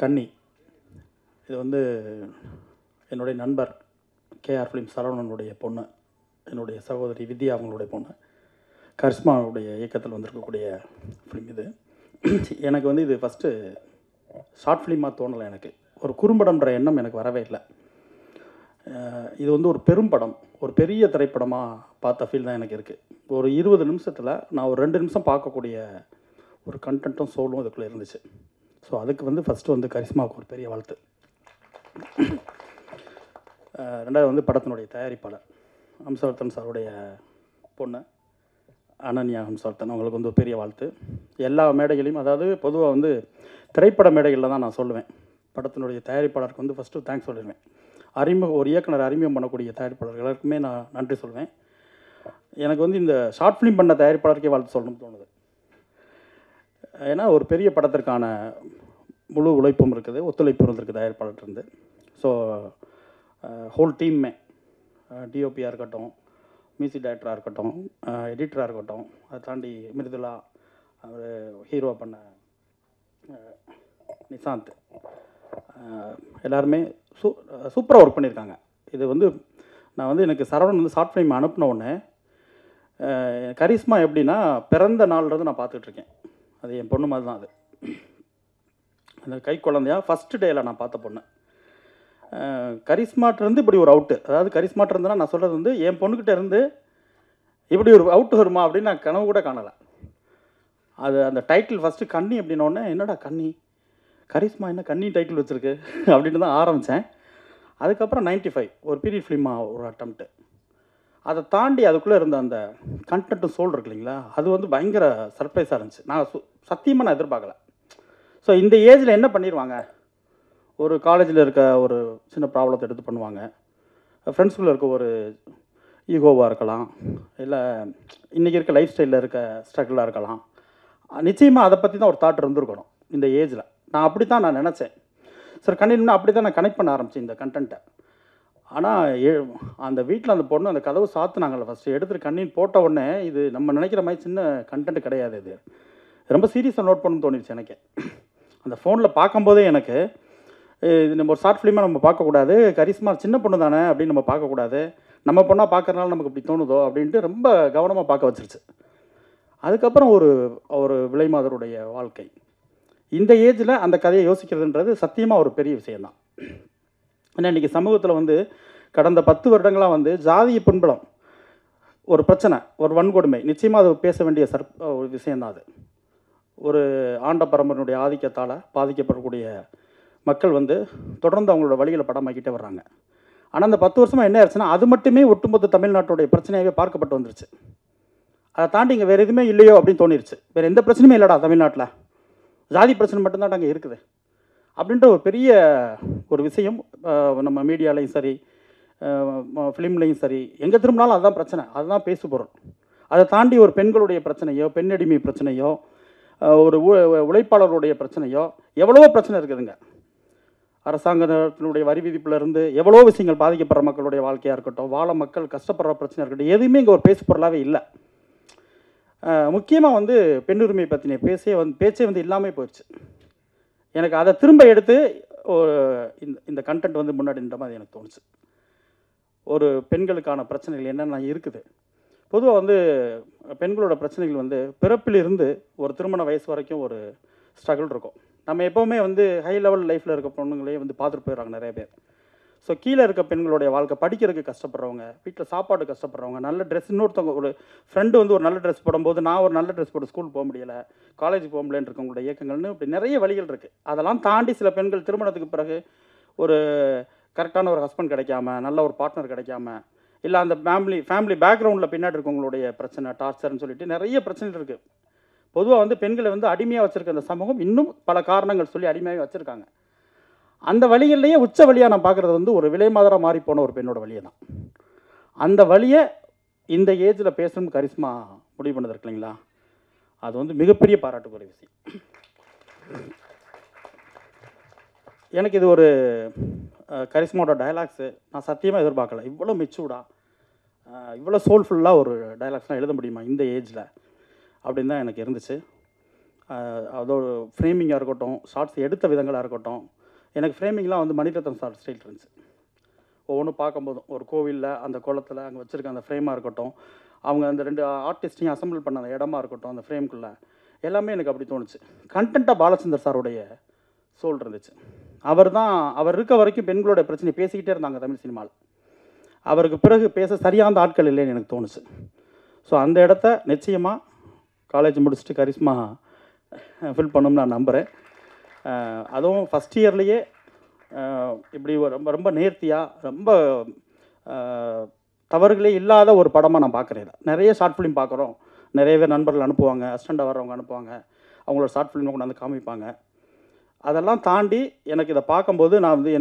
கன்னி. இது வந்து என்னுடைய நண்பர் கேஆர் ஃபிலிம் சரவணனுடைய பொண்ணு, என்னுடைய சகோதரி வித்யா அவங்களுடைய பொண்ணு, கரிஷ்மாவுடைய இயக்கத்தில் வந்திருக்கக்கூடிய ஃபிலிம் இது. எனக்கு வந்து இது ஃபஸ்ட்டு ஷார்ட் ஃபிலிமாக தோணலை. எனக்கு ஒரு குறும்படம்ன்ற எண்ணம் எனக்கு வரவே இல்லை. இது வந்து ஒரு பெரும் படம், ஒரு பெரிய திரைப்படமாக பார்த்த ஃபீல் தான் எனக்கு இருக்குது. ஒரு 20 நிமிஷத்தில் நான் ஒரு 2 நிமிஷம் பார்க்கக்கூடிய ஒரு கண்டென்ட்டும் சோலும் இதுக்குள்ளே இருந்துச்சு. ஸோ அதுக்கு வந்து ஃபஸ்ட்டு வந்து கரிஷ்மாவுக்கு ஒரு பெரிய வாழ்த்து. ரெண்டாவது வந்து படத்தினுடைய தயாரிப்பாளர் ஹம்சவர்தன் சாருடைய பொண்ணு அனன்யா ஹம்சவர்தன், அவங்களுக்கு வந்து ஒரு பெரிய வாழ்த்து. எல்லா மேடைகளையும், அதாவது பொதுவாக வந்து திரைப்பட மேடைகளில் தான் நான் சொல்லுவேன், படத்தினுடைய தயாரிப்பாளருக்கு வந்து ஃபஸ்ட்டு தேங்க்ஸ் சொல்லிடுவேன். ஒரு இயக்குனர் அறிமுகம் பண்ணக்கூடிய தயாரிப்பாளர் எல்லாருக்குமே நான் நன்றி சொல்வேன். எனக்கு வந்து இந்த ஷார்ட் ஃபிலிம் பண்ண தயாரிப்பாளருக்கே வாழ்த்து சொல்லணும்னு தோணுது. ஏன்னா ஒரு பெரிய படத்திற்கான முழு உழைப்பும் இருக்குது, ஒத்துழைப்பும் இருந்திருக்கு தயாரிப்பாளர் இருந்து. ஸோ ஹோல் டீம்மே, டிஓபியாக இருக்கட்டும், மியூசிக் டைரக்டராக இருக்கட்டும், எடிட்டராக இருக்கட்டும், அதை தாண்டி மிருதுலா, அவர் ஹீரோ பண்ண நிசாந்த், எல்லாருமே சூப்பராக ஒர்க் பண்ணியிருக்காங்க. இது வந்து நான் வந்து எனக்கு சரவணன் வந்து ஷார்ட் ஃபிலிம் அனுப்பின உடனே கரிஷ்மா எப்படின்னா பிறந்த நாள்லேருந்து நான் பார்த்துட்ருக்கேன். அது என் பொண்ணு மாதிரி தான். அது அந்த கை குழந்தையா ஃபஸ்ட்டு டேயில் நான் பார்த்த பொண்ணு. கரிஷ்மாட்டிருந்து இப்படி ஒரு அவுட்டு, அதாவது கரிஷ்மாட்டிருந்துன்னா நான் சொல்கிறது வந்து என் பொண்ணுக்கிட்ட இருந்து இப்படி ஒரு அவுட்டு வருமா அப்படின்னு நான் கனவு கூட காணலை. அது அந்த டைட்டில் ஃபஸ்ட்டு கன்னி அப்படின்னோடனே, என்னடா கன்னி, கரிஷ்மா என்ன கன்னி டைட்டில் வச்சுருக்கு அப்படின்னு தான் ஆரம்பித்தேன். அதுக்கப்புறம் 95 ஒரு பீரியட் ஃபிலிமாக ஒரு அட்டம்ப்ட்டு. அதை தாண்டி அதுக்குள்ளே இருந்த அந்த கண்டென்ட்டும் சோல் இருக்கு இல்லைங்களா, அது வந்து பயங்கர சர்ப்ரைஸாக இருந்துச்சு. நான் சத்தியமாக நான் எதிர்பார்க்கல. ஸோ இந்த ஏஜில் என்ன பண்ணிடுவாங்க, ஒரு காலேஜில் இருக்க ஒரு சின்ன ப்ராப்ளத்தை எடுத்து பண்ணுவாங்க, ஃப்ரெண்ட்ஸ்குள்ளே இருக்க ஒரு ஈகோவாக இருக்கலாம், இல்லை இன்றைக்கி இருக்க லைஃப் ஸ்டைலில் இருக்க ஸ்ட்ரகிளாக இருக்கலாம். நிச்சயமாக அதை பற்றி தான் ஒரு தாட் இருந்திருக்கணும் இந்த ஏஜில். நான் அப்படி தான் நான் நினச்சேன். சார் கண்டிப்பாக அப்படி தான் நான் கனெக்ட் பண்ண ஆரம்பித்தேன் இந்த கண்டென்ட்டை. ஆனால் அந்த வீட்டில் அந்த பொண்ணு அந்த கதவு சாத்துனாங்கல்ல, ஃபஸ்ட்டு எடுத்துகிட்டு கண்ணின்னு போட்ட உடனே, இது நம்ம நினைக்கிற மாதிரி சின்ன கண்டென்ட் கிடையாது. இது ரொம்ப சீரியஸாக நோட் பண்ணணும்னு தோணிடுச்சு எனக்கு. அந்த ஃபோனில் பார்க்கும்போதே எனக்கு இது நம்ம ஒரு ஷார்ட் ஃபிலிமாக நம்ம பார்க்கக்கூடாது, கரிஷ்மா சின்ன பொண்ணு தானே அப்படின்னு நம்ம பார்க்கக்கூடாது, நம்ம பொண்ணாக பார்க்குறதுனால நமக்கு இப்படி தோணுதோ அப்படின்ட்டு ரொம்ப கவனமாக பார்க்க வச்சிருச்சு. அதுக்கப்புறம் ஒரு விலைமாதருடைய வாழ்க்கை, இந்த ஏஜில் அந்த கதையை யோசிக்கிறதுன்றது சத்தியமாக ஒரு பெரிய விஷயந்தான். ஏன்னா இன்றைக்கி சமூகத்தில் வந்து கடந்த 10 வருடங்களாக வந்து ஜாதிய பின்புலம் ஒரு பிரச்சனை, ஒரு வன்கொடுமை, நிச்சயமாக அது பேச வேண்டிய ஒரு விஷயந்தான். அது ஒரு ஆண்ட பரம்பரையினுடைய ஆதிக்கத்தால் பாதிக்கப்படக்கூடிய மக்கள் வந்து தொடர்ந்து அவங்களோட வழிகளை படமாக்கிட்டே வர்றாங்க. ஆனால் அந்த 10 வருஷமாக என்ன ஆச்சுன்னா, அது மட்டுமே ஒட்டுமொத்த தமிழ்நாட்டுடைய பிரச்சனையாகவே பார்க்கப்பட்டு வந்துருச்சு. அதை தாண்டி இங்கே வேறு எதுவுமே இல்லையோ அப்படின்னு தோணிருச்சு. வேறு எந்த பிரச்சனையுமே இல்லைடா தமிழ்நாட்டில், ஜாதி பிரச்சனை மட்டும்தான் அங்கே இருக்குது அப்படின்ற ஒரு பெரிய ஒரு விஷயம் நம்ம மீடியாலையும் சரி, ஃபிலிம்லேயும் சரி, எங்கே திரும்பினாலும் அதுதான் பிரச்சனை, அதுதான் பேசு பொருள். அதை தாண்டி ஒரு பெண்களுடைய பிரச்சனையோ, பெண்ணடிமை பிரச்சனையோ, ஒரு உழைப்பாளர்களுடைய பிரச்சனையோ, எவ்வளவோ பிரச்சனை இருக்குதுங்க. அரசாங்கத்தினுடைய வரி விதிப்புலேருந்து எவ்வளோ விஷயங்கள் பாதிக்கப்படுற மக்களுடைய வாழ்க்கையாக இருக்கட்டும், வாழ மக்கள் கஷ்டப்படுற பிரச்சனை இருக்கட்டும், எதுவுமே இங்கே ஒரு பேசு பொருளாகவே இல்லை. முக்கியமாக வந்து பெண்ணுரிமை பற்றின பேச்சே வந்து இல்லாமல் போயிடுச்சு. எனக்கு அதை திரும்ப எடுத்து இந்த கண்டென்ட் வந்து முன்னாடி நின்ற மாதிரி எனக்கு தோணுச்சு. ஒரு பெண்களுக்கான பிரச்சனைகள் என்னென்ன இருக்குது, பொதுவாக வந்து பெண்களோட பிரச்சனைகள் வந்து பிறப்பிலிருந்து ஒரு திருமண வயசு வரைக்கும் ஒரு ஸ்ட்ரகிள் இருக்கும். நம்ம எப்போவுமே வந்து ஹை லெவல் லைஃப்பில் இருக்க பொண்ணுங்களே வந்து பார்த்துட்டு போயிடுறாங்க நிறைய பேர். ஸோ கீழே இருக்க பெண்களுடைய வாழ்க்கை, படிக்கிறதுக்கு கஷ்டப்படுறவங்க, வீட்டில் சாப்பாடு கஷ்டப்படுறவங்க, நல்ல ட்ரெஸ், இன்னொருத்தவங்க ஒரு ஃப்ரெண்டு வந்து ஒரு நல்ல ட்ரெஸ் போடும்போது நான் ஒரு நல்ல ட்ரெஸ் போட்டு ஸ்கூல் போக முடியலை, காலேஜ் போக முடியலன்னு இருக்கவங்களுடைய இயக்கங்கள்னு இப்படி நிறைய வழிகள் இருக்குது. அதெல்லாம் தாண்டி சில பெண்கள் திருமணத்துக்கு பிறகு ஒரு கரெக்டான ஒரு ஹஸ்பண்ட் கிடைக்காம, நல்ல ஒரு பார்ட்னர் கிடைக்காம, இல்லை அந்த ஃபேமிலி பேக்ரவுண்டில் பின்னாடி இருக்கவங்களுடைய பிரச்சனை, டார்ச்சர்னு சொல்லிட்டு நிறைய பிரச்சனைகள் இருக்குது. பொதுவாக வந்து பெண்களை வந்து அடிமையாக வச்சுருக்க அந்த சமூகம் இன்னும் பல காரணங்கள் சொல்லி அடிமையாக வச்சுருக்காங்க. அந்த வழிகள்லேயே உச்ச வழியாக நான் பார்க்குறது வந்து ஒரு விலைமாதராக மாறி போன ஒரு பெண்ணோட வழியை தான். அந்த வழியை இந்த ஏஜில் பேசணும்னு கரிஷ்மா முடிவு பண்ணது இருக்கு இல்லைங்களா, அது வந்து மிகப்பெரிய பாராட்டுக்குரிய விஷயம். எனக்கு இது ஒரு கரிஷ்மாவோட டயலாக்ஸு நான் சத்தியமாக எதிர்பார்க்கல. இவ்வளோ மெச்சூர்டாக, இவ்வளோ சோல்ஃபுல்லாக ஒரு டயலாக்ஸ்லாம் எழுத முடியுமா இந்த ஏஜில் அப்படின்னு தான் எனக்கு இருந்துச்சு. அதோட ஃப்ரேமிங்காக இருக்கட்டும், ஷார்ட்ஸ் எடுத்த விதங்களாக இருக்கட்டும், எனக்கு ஃப்ரேமிங்லாம் வந்து மணிரத்னம் சார் ஸ்டைல் இருந்துச்சு. ஒவ்வொன்றும் பார்க்கும்போதும் ஒரு கோவிலில் அந்த குளத்தில் அங்கே வச்சுருக்க அந்த ஃப்ரேமாக இருக்கட்டும், அவங்க அந்த 2 ஆர்டிஸ்டையும் அசம்பிள் பண்ண அந்த இடமா இருக்கட்டும், அந்த ஃப்ரேம்குள்ளே எல்லாமே எனக்கு அப்படி தோணுச்சு. கண்டென்ட்டாக பாலச்சந்தர் சாருடைய சோல் இருந்துச்சு. அவர் இருக்க வரைக்கும் பெண்களோட பிரச்சனை பேசிக்கிட்டே இருந்தாங்க தமிழ் சினிமாவில். அவருக்கு பிறகு பேச சரியான ஆட்கள் இல்லைன்னு எனக்கு தோணுச்சு. ஸோ அந்த இடத்த நிச்சயமாக காலேஜ் முடிச்சுட்டு கரிஸ்மா ஃபில் பண்ணணும்னு நான் நம்புகிறேன். அதுவும் ஃபஸ்ட் இயர்லேயே இப்படி ரொம்ப ரொம்ப நேர்த்தியாக ரொம்ப தவறுகளே இல்லாத ஒரு படமாக நான் பார்க்குறேன். நிறைய ஷார்ட் ஃபிலிம் பார்க்குறோம், நிறைய பேர் நண்பர்கள் அனுப்புவாங்க, அசிஸ்டண்ட்டாக வர்றவங்க அனுப்புவாங்க, அவங்களோட ஷார்ட் ஃபிலிமை கொண்டு வந்து காமிப்பாங்க. அதெல்லாம் தாண்டி எனக்கு இதை பார்க்கும்போது நான் வந்து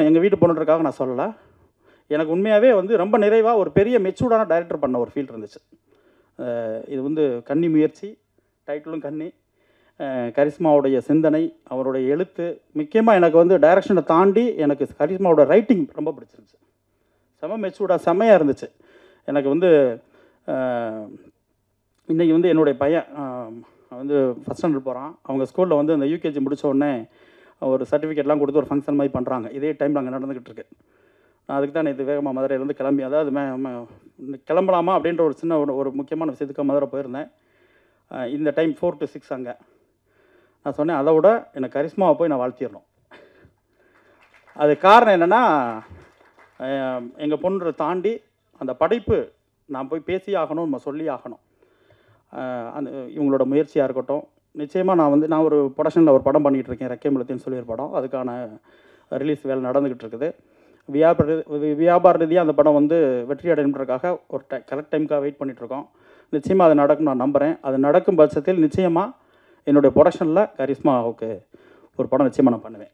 எங்கள் வீட்டு பொண்ணுன்றக்காக நான் சொல்லலை, எனக்கு உண்மையாகவே வந்து ரொம்ப நிறைவாக ஒரு பெரிய மெச்சூர்டான டைரக்டர் பண்ண ஒரு ஃபீல் இருந்துச்சு. இது வந்து கன்னி முயற்சி, டைட்டிலும் கன்னி, கரிஸ்மாவுடைய சிந்தனை, அவருடைய எழுத்து, முக்கியமாக எனக்கு வந்து டைரக்ஷனை தாண்டி எனக்கு கரிஸ்மாவோட ரைட்டிங் ரொம்ப பிடிச்சிருந்துச்சு. செம மெச்சூர்டாக செம்மையாக இருந்துச்சு. எனக்கு வந்து இன்றைக்கி வந்து என்னுடைய பையன் வந்து ஃபஸ்ட் ஸ்டாண்டர்ட் போகிறான். அவங்க ஸ்கூலில் வந்து அந்த யூகேஜி முடித்த உடனே ஒரு சர்டிஃபிகேட்லாம் கொடுத்து ஒரு ஃபங்க்ஷன் மாதிரி பண்ணுறாங்க. இதே டைமில் அங்கே நடந்துக்கிட்டு இருக்கு. நான் அதுக்கு தான் நேற்று வேகமாக மதுரையிலேருந்து கிளம்பி, அதாவது கிளம்பலாமா அப்படின்ற ஒரு சின்ன ஒரு முக்கியமான விஷயத்துக்கு மதுரை போயிருந்தேன். இந்த டைம் 4 to 6 அங்கே. நான் சொன்னேன், அதை விட எனக்கு கரிஸ்மாவை போய் நான் வாழ்த்திடணும். அது காரணம் என்னென்னா, எங்கள் பொண்ணை தாண்டி அந்த படைப்பு நான் போய் பேசி ஆகணும், நம்ம சொல்லி ஆகணும். அந்த இவங்களோட முயற்சியாக இருக்கட்டும். நிச்சயமாக நான் ஒரு ப்ரொடக்ஷனில் ஒரு படம் பண்ணிகிட்டு இருக்கேன், ரெக்கை முழுத்தின்னு சொல்லி ஒரு படம். அதுக்கான ரிலீஸ் வேலை நடந்துக்கிட்டு இருக்குது. வியாபார ரீதியாக அந்த படம் வந்து வெற்றி அடைன்றதுக்காக ஒரு கரெக்ட் டைமுக்காக வெயிட் பண்ணிகிட்ருக்கோம். நிச்சயமாக அது நடக்கும் நான் நம்புகிறேன். அது நடக்கும் பட்சத்தில் நிச்சயமாக என்னுடைய ப்ரொடக்ஷனில் கரிஸ்மாவுக்கு ஒரு படம் நிச்சயமாக நான் பண்ணுவேன்.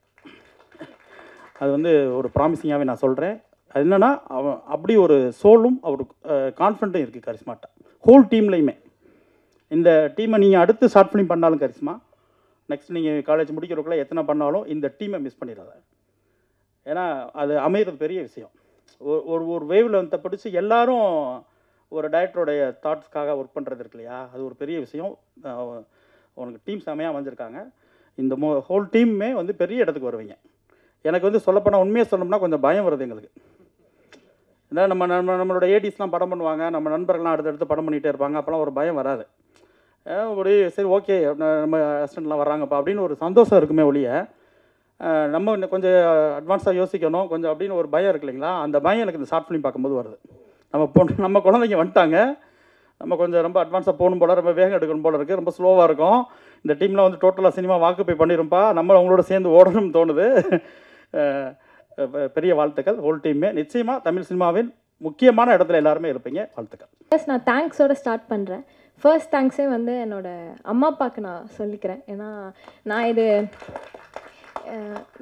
அது வந்து ஒரு ப்ராமிசிங்காகவே நான் சொல்கிறேன். அது என்னென்னா, அப்படி ஒரு சோலும் அவருக்கு கான்ஃபிடென்ட்டும் இருக்குது கரிஸ்மாட்ட, ஹோல் டீம்லேயுமே. இந்த டீமை நீங்கள் அடுத்து ஷார்ட் ஃபிலிம் பண்ணாலும் கரிஸ்மா, நெக்ஸ்ட் நீங்கள் காலேஜ் முடிக்கிறதுக்குள்ளே எத்தனை பண்ணாலும் இந்த டீமை மிஸ் பண்ணிடாத. ஏன்னா அது அமைகிறது பெரிய விஷயம். ஒரு வேவில் வந்து பிடிச்சி எல்லாரும் ஒரு டைரக்டருடைய தாட்ஸ்க்காக ஒர்க் பண்ணுறது இருக்கு இல்லையா, அது ஒரு பெரிய விஷயம். உனக்கு டீம் செமையாக அமைஞ்சிருக்காங்க. இந்த ஹோல் டீம்மே வந்து பெரிய இடத்துக்கு வருவீங்க. எனக்கு வந்து சொல்லப்போனால் உண்மையாக சொல்லணும்னா கொஞ்சம் பயம் வருது எங்களுக்கு. ஏன்னா நம்மளோட ஏடிஸ்லாம் படம் பண்ணுவாங்க, நம்ம நண்பர்கள்லாம் அடுத்தடுத்து படம் பண்ணிகிட்டே இருப்பாங்க. அப்போலாம் ஒரு பயம் வராது. ஒரு சரி ஓகே நம்ம அசிஸ்டண்ட்லாம் வர்றாங்கப்பா அப்படின்னு ஒரு சந்தோஷம் இருக்குமே ஒழிய, நம்ம இன்னும் கொஞ்சம் அட்வான்ஸாக யோசிக்கணும் கொஞ்சம் அப்படின்னு ஒரு பயம் இருக்கு இல்லைங்களா. அந்த பயம் எனக்கு இந்த ஷார்ட் ஃபிலிம் பார்க்கும்போது வருது. நம்ம குழந்தைங்க வந்துட்டாங்க, நம்ம கொஞ்சம் ரொம்ப அட்வான்ஸாக போகணும் போல், ரொம்ப வேகம் எடுக்கணும் போல் இருக்குது, ரொம்ப ஸ்லோவாக இருக்கும். இந்த டீமில் வந்து டோட்டலாக சினிமா வாக்குப்பை பண்ணிருப்பா, நம்ம அவங்களோட சேர்ந்து ஓடணும்னு தோணுது. பெரிய வாழ்த்துக்கள் ஹோல் டீமே. நிச்சயமாக தமிழ் சினிமாவின் முக்கியமான இடத்துல எல்லாருமே இருப்பீங்க. வாழ்த்துக்கள். எஸ், நான் தேங்க்ஸோடு ஸ்டார்ட் பண்ணுறேன். ஃபர்ஸ்ட் தேங்க்ஸே வந்து என்னோடய அம்மா அப்பாவுக்கு நான் சொல்லிக்கிறேன். ஏன்னா நான் இது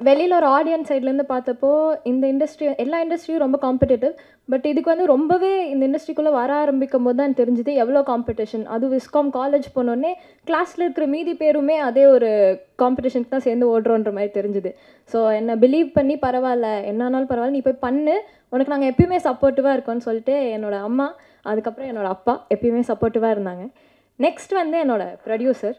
வெளியில் ஒரு ஆடியன்ஸ் சைட்லேருந்து பார்த்தப்போ இந்த இண்டஸ்ட்ரி, எல்லா இண்டஸ்ட்ரியும் ரொம்ப காம்படிட்டிவ். பட் இதுக்கு வந்து ரொம்பவே இந்த இண்டஸ்ட்ரிக்குள்ளே வர ஆரம்பிக்கும் போது தான் தெரிஞ்சுது எவ்வளோ காம்படிஷன். அது விஸ்காம் காலேஜ் போனோடனே கிளாஸில் இருக்கிற மீதி பேருமே அதே ஒரு காம்படிஷனுக்கு தான் சேர்ந்து ஓடுறோன்ற மாதிரி தெரிஞ்சுது. ஸோ என்னை பிலீவ் பண்ணி பரவாயில்ல, என்னானாலும் பரவாயில்ல, நீ போய் பண்ணு, உனக்கு நாங்கள் எப்பயுமே சப்போர்ட்டிவாக இருக்கோன்னு சொல்லிட்டு என்னோடய அம்மா, அதுக்கப்புறம் என்னோடய அப்பா எப்பயுமே சப்போர்ட்டிவாக இருந்தாங்க. நெக்ஸ்ட் வந்து என்னோடய ப்ரொடியூசர்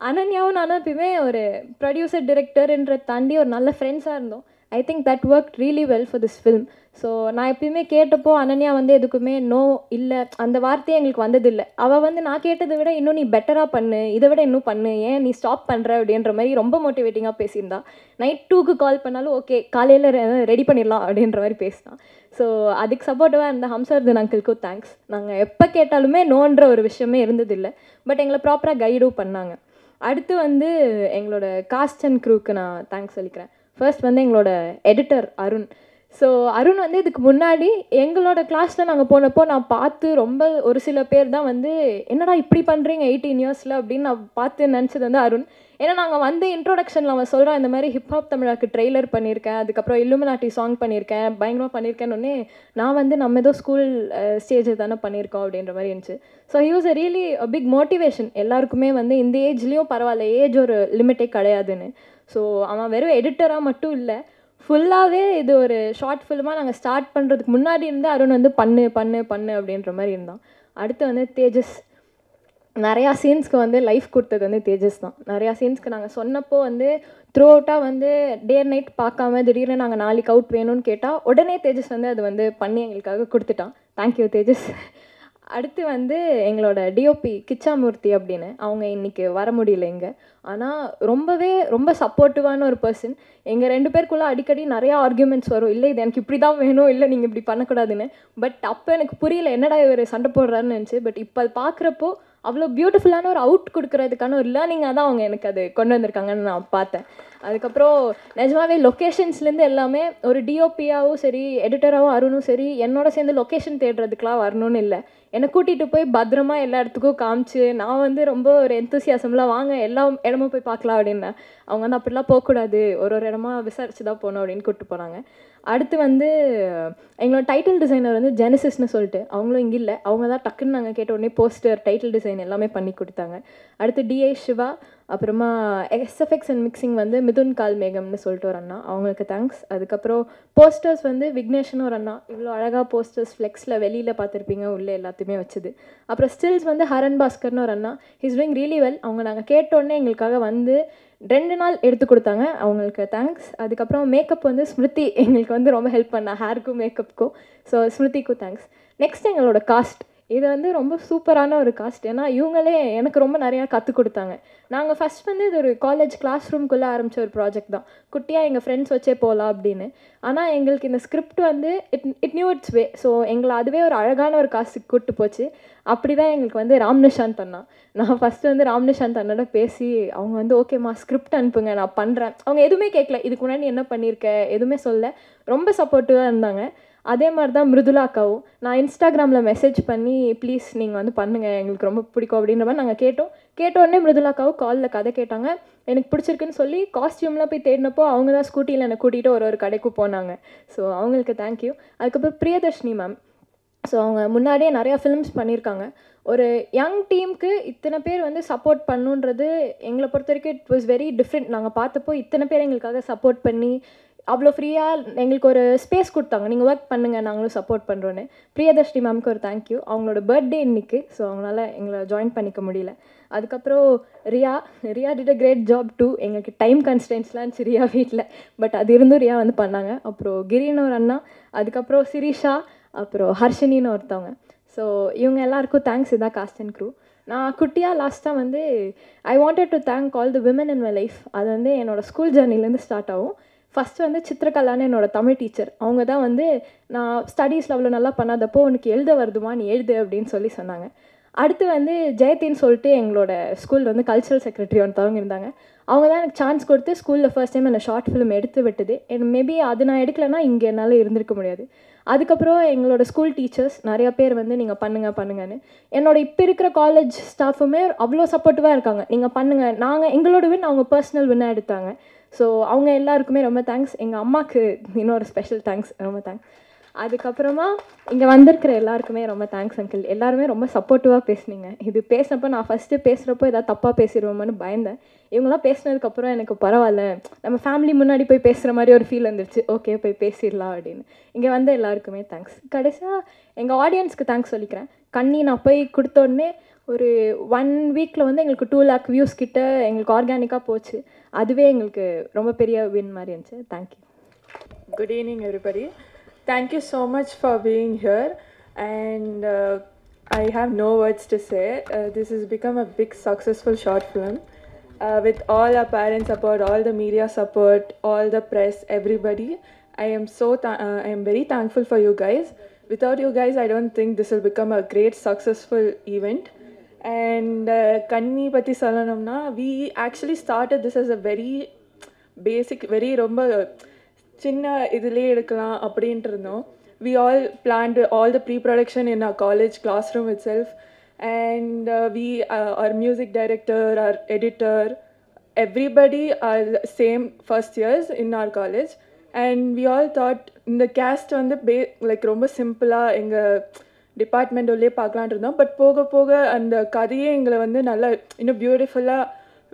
அனன்யாவும் நானும் எப்பயுமே ஒரு ப்ரொடியூசர் டிரெக்டர்ன்ற தாண்டி ஒரு நல்ல ஃப்ரெண்ட்ஸாக இருந்தோம். I think that work really well for this film. So நான் எப்பயுமே கேட்டப்போ அனன்யா வந்து எதுக்குமே நோ இல்லை அந்த வார்த்தையே எங்களுக்கு வந்ததில்லை. அவள் வந்து நான் கேட்டதை விட இன்னும் நீ பெட்டராக பண்ணு, இதை விட இன்னும் பண்ணு, ஏன் நீ ஸ்டாப் பண்ணுற அப்படின்ற மாதிரி ரொம்ப மோட்டிவேட்டிங்காக பேசியிருந்தா. நைட் 2க்கு கால் பண்ணாலும் ஓகே காலையில் ரெடி பண்ணிடலாம் அப்படின்ற மாதிரி பேசினான். ஸோ அதுக்கு சப்போர்ட்டிவாக இருந்த ஹம்சர்தன் அங்கிள்க்கும் தேங்க்ஸ். நாங்கள் எப்போ கேட்டாலுமே நோன்ற ஒரு விஷயமே இருந்ததில்லை. பட் எங்களை ப்ராப்பராக கைடும் பண்ணாங்க. அடுத்து வந்து எங்களோட காஸ்ட் அண்ட் க்ரூக்கு நான் தேங்க்ஸ் சொல்லிக்கிறேன். ஃபர்ஸ்ட் வந்து எங்களோட எடிட்டர் அருண். ஸோ அருண் வந்து இதுக்கு முன்னாடி எங்களோட கிளாஸில் நாங்கள் போனப்போ நான் பார்த்து ரொம்ப ஒரு சில பேர் தான் வந்து என்னடா இப்படி பண்ணுறீங்க 18 இயர்ஸில் அப்படின்னு நான் பார்த்து நினச்சது வந்து அருண். ஏன்னா நாங்கள் வந்து இன்ட்ரோடக்ஷனில் அவன் சொல்கிறான் இந்த மாதிரி ஹிப்ஹாப் தமிழாக்கு ட்ரெய்லர் பண்ணியிருக்கேன், அதுக்கப்புறம் இல்லுமினாட்டி சாங் பண்ணியிருக்கேன், பயங்கரமாக பண்ணியிருக்கேன்னொன்னே நான் வந்து நம்ம ஏதோ ஸ்கூல் ஸ்டேஜில் தானே பண்ணியிருக்கோம் அப்படின்ற மாதிரி இருந்துச்சு. So he was a really big motivation எல்லாருக்குமே வந்து இந்த ஏஜ்லேயும் பரவாயில்ல, ஏஜ் ஒரு லிமிட்டே கிடையாதுன்னு. ஸோ அவன் வெறும் எடிட்டராக மட்டும் இல்லை, ஃபுல்லாகவே இது ஒரு ஷார்ட் ஃபில்மாக நாங்கள் ஸ்டார்ட் பண்ணுறதுக்கு முன்னாடி இருந்து அருண் வந்து பண்ணு பண்ணு பண்ணு அப்படின்ற மாதிரி இருந்தான். அடுத்து வந்து தேஜஸ். நிறையா சீன்ஸ்க்கு வந்து லைஃப் கொடுத்தது வந்து தேஜஸ் தான். நிறையா சீன்ஸ்க்கு நாங்கள் சொன்னப்போ வந்து த்ரூ அவுட்டாக வந்து டே அண்ட் நைட் பார்க்காம திடீர்னு நாங்கள் நாளைக்கு அவுட் வேணும்னு கேட்டால் உடனே தேஜஸ் வந்து அது வந்து பண்ணி எங்களுக்காக கொடுத்துட்டான். தேங்க்யூ தேஜஸ். அடுத்து வந்து எங்களோட டிஓபி கிச்சாமூர்த்தி அப்படின்னு, அவங்க இன்றைக்கி வர முடியல இங்கே. ஆனால் ரொம்ப சப்போர்ட்டிவான ஒரு பர்சன். எங்கள் 2 பேருக்குள்ளே அடிக்கடி நிறையா ஆர்கியூமெண்ட்ஸ் வரும். இல்லை இது எனக்கு இப்படி தான் வேணும், இல்லை நீங்கள் இப்படி பண்ணக்கூடாதுன்னு. பட் அப்போ எனக்கு புரியல என்னடா இவர் சண்டை போடுறாருன்னு நினச்சி. பட் இப்போ அது பார்க்குறப்போ அவ்வளோ பியூட்டிஃபுல்லான ஒரு அவுட் கொடுக்குறதுக்கான ஒரு லேர்னிங்காக தான் அவங்க எனக்கு அது கொண்டு வந்திருக்காங்கன்னு நான் பார்த்தேன். அதுக்கப்புறம் நிஜமாவே லொக்கேஷன்ஸ்லேருந்து எல்லாமே ஒரு டிஓபியாகவும் சரி, எடிட்டராகவும் அருணும் சரி, என்னோட சேர்ந்து லொக்கேஷன் தேடுறதுக்கெலாம் வரணும்னு இல்லை, என்னை கூட்டிகிட்டு போய் பத்திரமா எல்லா இடத்துக்கும் காமிச்சு, நான் வந்து ரொம்ப ஒரு எந்தூசியாசம்லாம் வாங்க எல்லா இடமும் போய் பார்க்கலாம் அப்படின்னேன். அவங்க வந்து அப்படிலாம் போகக்கூடாது, ஒரு இடமா விசாரிச்சு தான் போகணும் அப்படின்னு கூப்பிட்டு போனாங்க. அடுத்து வந்து எங்களோட டைட்டில் டிசைனர் வந்து ஜெனசிஸ்னு சொல்லிட்டு, அவங்களும் இங்கே இல்லை. அவங்க தான் டக்குன்னு நாங்கள் கேட்ட உடனே போஸ்டர், டைட்டில் டிசைன் எல்லாமே பண்ணி கொடுத்தாங்க. அடுத்து டிஐ சிவா, அப்புறமா எஸ்எஃப்எக்ஸ் அண்ட் மிக்சிங் வந்து மிதுன் கால்மேகம்னு சொல்லிட்டு ஒரு அண்ணா, அவங்களுக்கு தேங்க்ஸ். அதுக்கப்புறம் போஸ்டர்ஸ் வந்து விக்னேஷ்னு ஒரு அண்ணா, இவ்வளோ அழகாக போஸ்டர்ஸ் ஃப்ளெக்ஸில் வெளியில் பார்த்துருப்பீங்க, உள்ளே எல்லாத்தையுமே வச்சுது. அப்புறம் ஸ்டில்ஸ் வந்து ஹரன் பாஸ்கர்னு ஒரு அண்ணா, ஹிஸ் டூயிங் ரியலி வெல். அவங்க நாங்கள் கேட்டோடனே எங்களுக்காக வந்து 2 நாள் எடுத்து கொடுத்தாங்க, அவங்களுக்கு தேங்க்ஸ். அதுக்கப்புறம் மேக்கப் வந்து ஸ்மிருதி எங்களுக்கு வந்து ரொம்ப ஹெல்ப் பண்ணா, ஹேருக்கும் மேக்கப்புக்கும். ஸோ ஸ்மிருதிக்கும் தேங்க்ஸ். நெக்ஸ்ட் எங்களோட காஸ்ட், இது வந்து ரொம்ப சூப்பரான ஒரு காஸ்ட். ஏன்னா இவங்களே எனக்கு ரொம்ப நிறையா கற்றுக் கொடுத்தாங்க. நாங்கள் ஃபஸ்ட் வந்து இது ஒரு காலேஜ் கிளாஸ் ரூம்குள்ளே ஆரம்பித்த ஒரு ப்ராஜெக்ட் தான், குட்டியாக எங்கள் ஃப்ரெண்ட்ஸ் வச்சே போகலாம் அப்படின்னு. ஆனால் எங்களுக்கு இந்த ஸ்கிரிப்ட் வந்து it new it's way. So எங்களை அதுவே ஒரு அழகான ஒரு காஸ்ட்டுக்கு கூப்பிட்டு போச்சு. அப்படி தான் எங்களுக்கு வந்து ராம்நிஷாந்த் அண்ணா, நான் ஃபஸ்ட்டு வந்து ராம்நிஷாந்த் அண்ணோட பேசி அவங்க வந்து ஓகேம்மா ஸ்கிரிப்ட் அனுப்புங்க நான் பண்ணுறேன். அவங்க எதுவுமே கேட்கல, இதுக்கு முன்னாடி என்ன பண்ணியிருக்க எதுவுமே சொல்ல, ரொம்ப சப்போர்ட்டிவாக இருந்தாங்க. அதே மாதிரி தான் மிருதுலா அக்காவும். நான் இன்ஸ்டாகிராமில் மெசேஜ் பண்ணி ப்ளீஸ் நீங்கள் வந்து பண்ணுங்கள் எங்களுக்கு ரொம்ப பிடிக்கும் அப்படின்ற மாதிரி நாங்கள் கேட்ட உடனே மிருதுலா அக்காவும் காலில் கதை கேட்டாங்க, எனக்கு பிடிச்சிருக்குன்னு சொல்லி காஸ்டியூம்லாம் போய் தேடினப்போ அவங்க தான் ஸ்கூட்டியில் என்னை கூட்டிகிட்டு ஒரு கடைக்கு போனாங்க. ஸோ அவங்களுக்கு தேங்க்யூ. அதுக்கப்புறம் பிரியதர்ஷினி மேம், ஸோ அவங்க முன்னாடியே நிறையா ஃபிலிம்ஸ் பண்ணியிருக்காங்க. ஒரு யங் டீமுக்கு இத்தனை பேர் வந்து சப்போர்ட் பண்ணுன்றது எங்களை பொறுத்த வரைக்கும் இட் வாஸ் வெரி டிஃப்ரெண்ட். நாங்கள் பார்த்தப்போ இத்தனை பேர் எங்களுக்காக சப்போர்ட் பண்ணி அவ்வளோ ஃப்ரீயாக எங்களுக்கு ஒரு ஸ்பேஸ் கொடுத்தாங்க, நீங்கள் ஒர்க் பண்ணுங்கள் நாங்களும் சப்போர்ட் பண்ணுறோன்னு. பிரியதர்ஷினி மேம்க்கு ஒரு தேங்க்யூ. அவங்களோட பர்த்டே இன்னைக்கு, ஸோ அவங்களால எங்களை ஜாயின் பண்ணிக்க முடியல. அதுக்கப்புறம் Riya did a great job too. எங்களுக்கு டைம் கன்ஸ்டன்ஸ்லாம் இருந்துச்சு ரியா வீட்டில், பட் அது இருந்தும் ரியா வந்து பண்ணாங்க. அப்புறம் கிரின்னு ஒரு அண்ணா, அதுக்கப்புறம் சிரிஷா, அப்புறம் ஹர்ஷினின்னு ஒருத்தவங்க. ஸோ இவங்க எல்லாருக்கும் தேங்க்ஸ். இதான் காஸ்ட் அண்ட் க்ரூ. நான் குட்டியாக லாஸ்ட்டாக வந்து I wanted to thank all the women in my life. அது வந்து என்னோடய ஸ்கூல் ஜர்னிலேருந்து ஸ்டார்ட் ஆகும். ஃபஸ்ட்டு வந்து சித்திரகலான்னு என்னோடய தமிழ் டீச்சர், அவங்க தான் வந்து நான் ஸ்டடீஸில் அவ்வளோ நல்லா பண்ணாதப்போ உனக்கு எழுத வருதுமா நீ எழுது அப்படின்னு சொன்னாங்க. அடுத்து வந்து ஜெயத்தின்னு சொல்லிட்டு எங்களோட ஸ்கூல் வந்து கல்ச்சரல் செக்ரட்டரி ஒருத்தவங்க இருந்தாங்க. அவங்க தான் எனக்கு சான்ஸ் கொடுத்து ஸ்கூலில் ஃபர்ஸ்ட் டைம் என்னை ஷார்ட் ஃபிலிம் எடுத்து விட்டது. மேபி அது நான் எடுக்கலைன்னா இங்கே என்னால் இருந்திருக்க முடியாது. அதுக்கப்புறம் எங்களோட ஸ்கூல் டீச்சர்ஸ் நிறையா பேர் வந்து நீங்கள் பண்ணுங்கன்னு, என்னோட இப்போ இருக்கிற காலேஜ் ஸ்டாஃபுமே அவ்வளோ சப்போர்ட்டிவாக இருக்காங்க. நீங்கள் பண்ணுங்கள், நாங்கள் எங்களோட வின் அவங்க பர்சனல் வின்னாக எடுத்தாங்க. ஸோ அவங்க எல்லாருக்குமே ரொம்ப தேங்க்ஸ். எங்கள் அம்மாவுக்கு இன்னொரு ஸ்பெஷல் தேங்க்ஸ், ரொம்ப தேங்க்ஸ். அதுக்கப்புறமா இங்கே வந்திருக்கிற எல்லாருக்குமே ரொம்ப தேங்க்ஸ் அங்கிள். எல்லாருமே ரொம்ப சப்போர்ட்டிவாக பேசுனீங்க. இது பேசினப்போ நான் ஃபஸ்ட்டு பேசுகிறப்போ ஏதாவது தப்பாக பேசிடுவோமான்னு பயந்தேன். இவங்களாம் பேசினதுக்கப்புறம் எனக்கு பரவாயில்ல, நம்ம ஃபேமிலி முன்னாடி போய் பேசுகிற மாதிரி ஒரு ஃபீல் வந்துருச்சு. ஓகே போய் பேசிடலாம் அப்படின்னு. இங்கே வந்து எல்லாருக்குமே தேங்க்ஸ். கடைசியாக எங்கள் ஆடியன்ஸ்க்கு தேங்க்ஸ் சொல்லிக்கிறேன். கண்ணி நான் போய் கொடுத்தோடனே ஒரு 1 வீக்கில் வந்து எங்களுக்கு 2 lakh வியூஸ் கிட்ட எங்களுக்கு ஆர்கானிக்காக போச்சு. அதுவே எங்களுக்கு ரொம்ப பெரிய வின் மாதிரி இருந்துச்சு. Thank you. Good evening everybody. Thank you so much for being here, and I have no words to say. This has become a big successful short film with all our parents support, all the media support, all the press, everybody. I am very thankful for you guys. Without you guys I don't think this will become a great successful event. And Kanni patti solanamna, we actually started this as a very basic, very romba chinna idile edukalam அப்படின்ட்டு இருந்தோம். We all planned all the pre-production in our college classroom itself, and our music director, our editor, everybody are same first years in our college, and we all thought in the cast வந்து like ரொம்ப சிம்பிளா எங்க department உள்ளே பார்க்கலான் இருந்தோம். But போக போக அந்த கதையே எங்களை வந்து நல்லா இன்னும் பியூட்டிஃபுல்லாக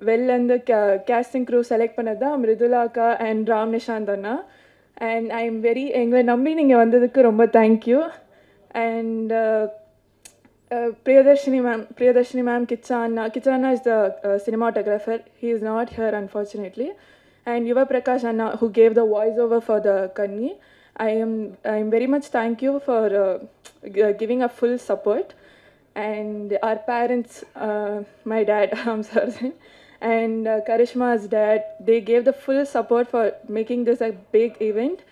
வெளிலேருந்து கேஸ்டிங் க்ரூ செலக்ட் பண்ணது தான் மிருதுலா அக்கா அண்ட் ராம்நிஷாந்த் அண்ணா. அண்ட் ஐ எம் வெரி, எங்களை நம்பி நீங்கள் வந்ததுக்கு ரொம்ப thank you. And Priyadarshini ma'am, Kichana is the cinematographer. He is not here unfortunately, and Yuva Prakash Anna, who gave the voiceover for the Kanni. I am very much thank you for giving a full support, and our parents, my dad, I'm sorry, and Karishma's dad, they gave the full support for making this a big event.